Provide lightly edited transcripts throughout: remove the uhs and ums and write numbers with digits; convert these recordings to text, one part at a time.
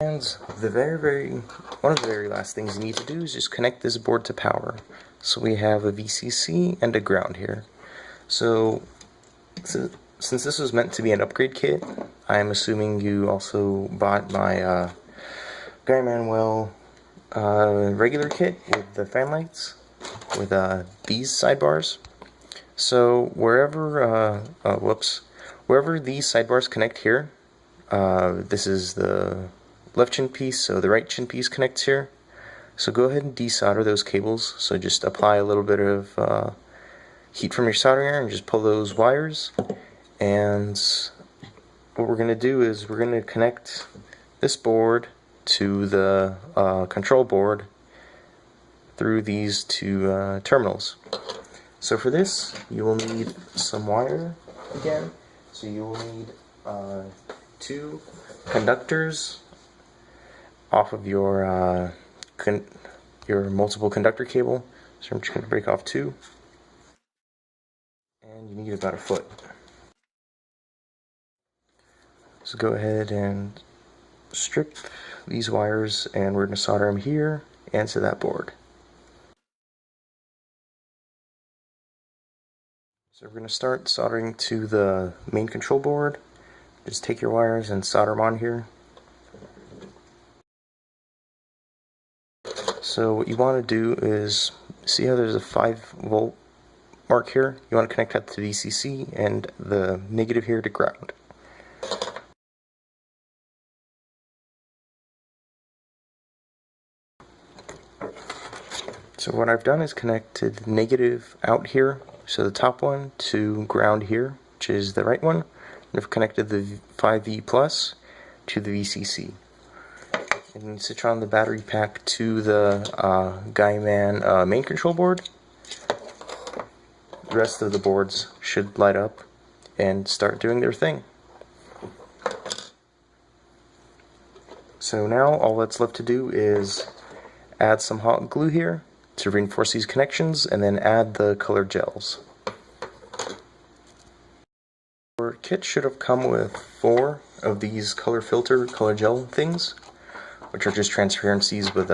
And one of the very last things you need to do is just connect this board to power. So we have a VCC and a ground here. So since this was meant to be an upgrade kit, I'm assuming you also bought my Manuel regular kit with the fan lights, with these sidebars. So wherever these sidebars connect here, this is the left chin piece, so the right chin piece connects here. So go ahead and desolder those cables. So just apply a little bit of heat from your soldering iron and just pull those wires. And what we're going to do is we're going to connect this board to the control board through these two terminals. So for this, you will need some wire again. So you will need 2 conductors off of your multiple conductor cable. So I'm just going to break off 2, and you need about 1 foot. So go ahead and strip these wires, and we're going to solder them here and to that board. So we're going to start soldering to the main control board. Just take your wires and solder them on here. So what you want to do is, see how there's a 5-volt mark here? You want to connect that to VCC and the negative here to ground. So what I've done is connected the negative out here, so the top one, to ground here, which is the right one. And I've connected the 5V plus to the VCC. And switch on the battery pack to the Guyman main control board. The rest of the boards should light up and start doing their thing. So now all that's left to do is add some hot glue here to reinforce these connections, and then add the colored gels. Our kit should have come with 4 of these color gel things, which are just transparencies with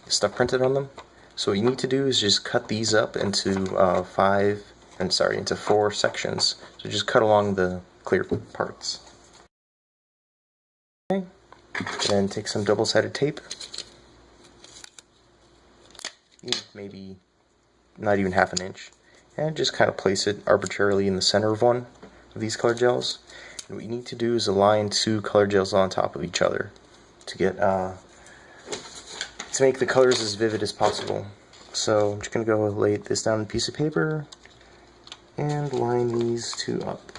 stuff printed on them. So what you need to do is just cut these up into 4 sections. So just cut along the clear parts. Okay. Then take some double-sided tape. Maybe not even half an inch, and just kind of place it arbitrarily in the center of one of these color gels. And what you need to do is align 2 color gels on top of each other to get to make the colors as vivid as possible. So I'm just gonna go lay this down on a piece of paper and line these 2 up.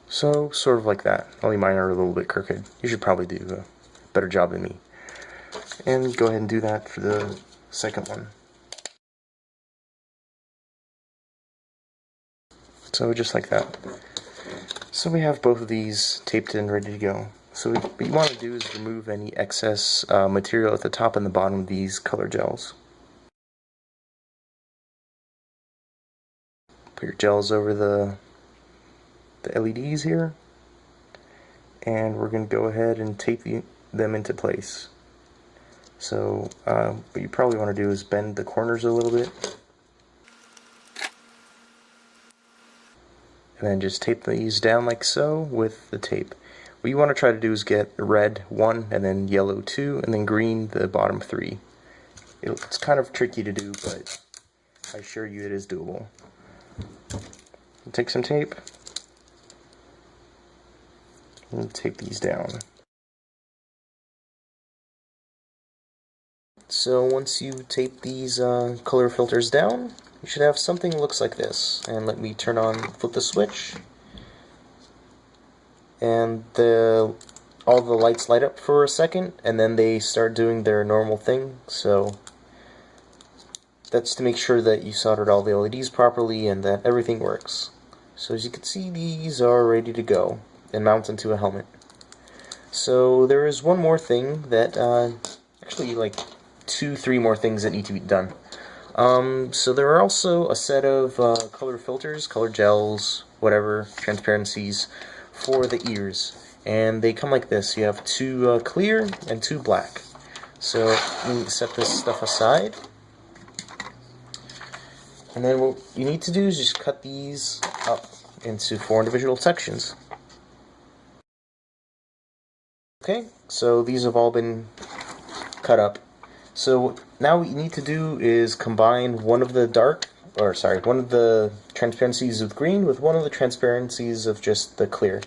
So sort of like that, only mine are a little bit crooked. You should probably do a better job than me. And go ahead and do that for the second one. So just like that. So we have both of these taped and ready to go. So what you want to do is remove any excess material at the top and the bottom of these color gels. Put your gels over the LEDs here, and we're going to go ahead and tape them into place. So what you probably want to do is bend the corners a little bit, and then just tape these down like so with the tape. What you want to try to do is get red 1, and then yellow 2, and then green the bottom 3. It's kind of tricky to do, but I assure you it is doable. Take some tape and tape these down. So once you tape these color filters down, you should have something that looks like this. And let me flip the switch, and all the lights light up for a second, and then they start doing their normal thing. So that's to make sure that you soldered all the LEDs properly and that everything works. So as you can see, these are ready to go and mount into a helmet. So there is one more thing that, actually like 2-3 more things that need to be done. So there are also a set of color filters, color gels, whatever, transparencies, for the ears. And they come like this. You have two clear and two black. So you need to set this stuff aside. And then what you need to do is just cut these up into 4 individual sections. Okay, so these have all been cut up. So now what you need to do is combine one of the one of the transparencies of green with one of the transparencies of just the clear.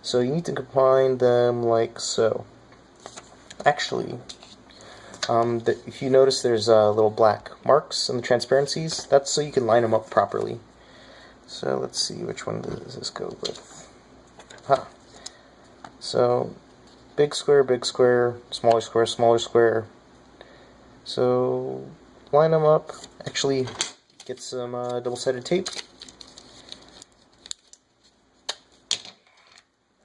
So you need to combine them like so. Actually, if you notice there's little black marks on the transparencies, that's so you can line them up properly. So let's see, which one does this go with? So big square, smaller square, smaller square. So line them up. Actually, get some double-sided tape.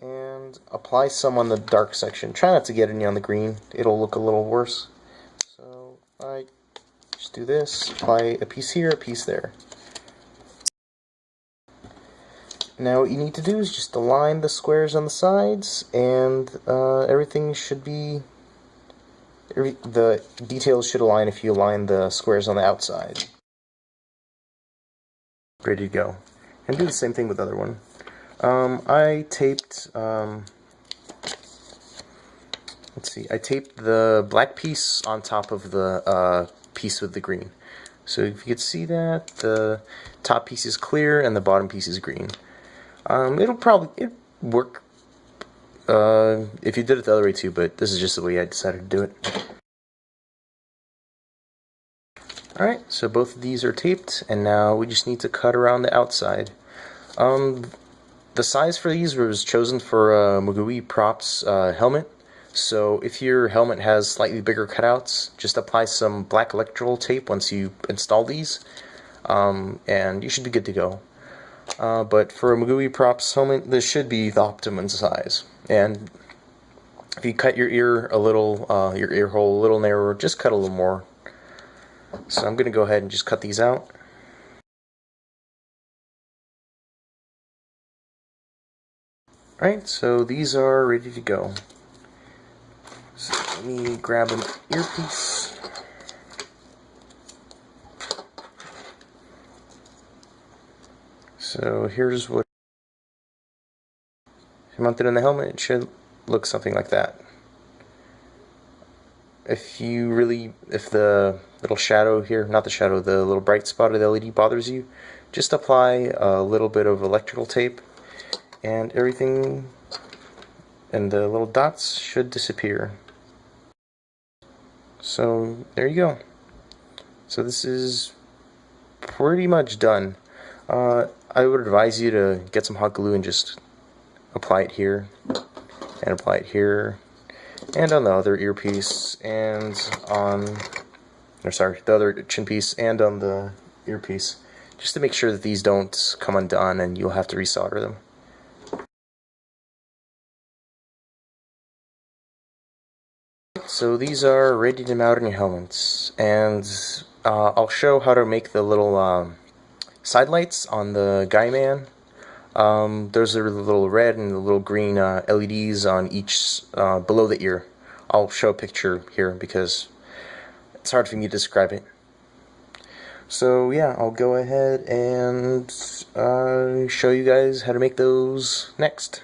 And apply some on the dark section. Try not to get any on the green. It'll look a little worse. So I just do this. Apply a piece here, a piece there. Now what you need to do is just align the squares on the sides, and everything should be... the details should align if you align the squares on the outside. Ready to go. And do the same thing with the other one. I taped, I taped the black piece on top of the piece with the green. So if you could see that, the top piece is clear and the bottom piece is green. It'll work if you did it the other way too, but this is just the way I decided to do it. Alright, so both of these are taped, and now we just need to cut around the outside. The size for these was chosen for a Mugui Props helmet, so if your helmet has slightly bigger cutouts, just apply some black electrical tape once you install these, and you should be good to go. But for a Mugui Props helmet, this should be the optimum size. And if you cut your ear a little, your ear hole a little narrower, just cut a little more. So I'm going to go ahead and just cut these out. Alright, so these are ready to go. So let me grab an earpiece. So here's what, if you mount it in the helmet, it should look something like that. If the little shadow here, not the shadow, the little bright spot of the LED bothers you, just apply a little bit of electrical tape, and everything, and the little dots should disappear. So there you go. So this is pretty much done. I would advise you to get some hot glue and just apply it here, and apply it here, and on the other earpiece, and on, the other chin piece, and on the earpiece, just to make sure that these don't come undone and you'll have to resolder them. So these are ready to mount in your helmets, and I'll show how to make the little side lights on the Guyman. Those are the little red and the little green LEDs on each below the ear. I'll show a picture here because it's hard for me to describe it. So yeah, I'll go ahead and show you guys how to make those next.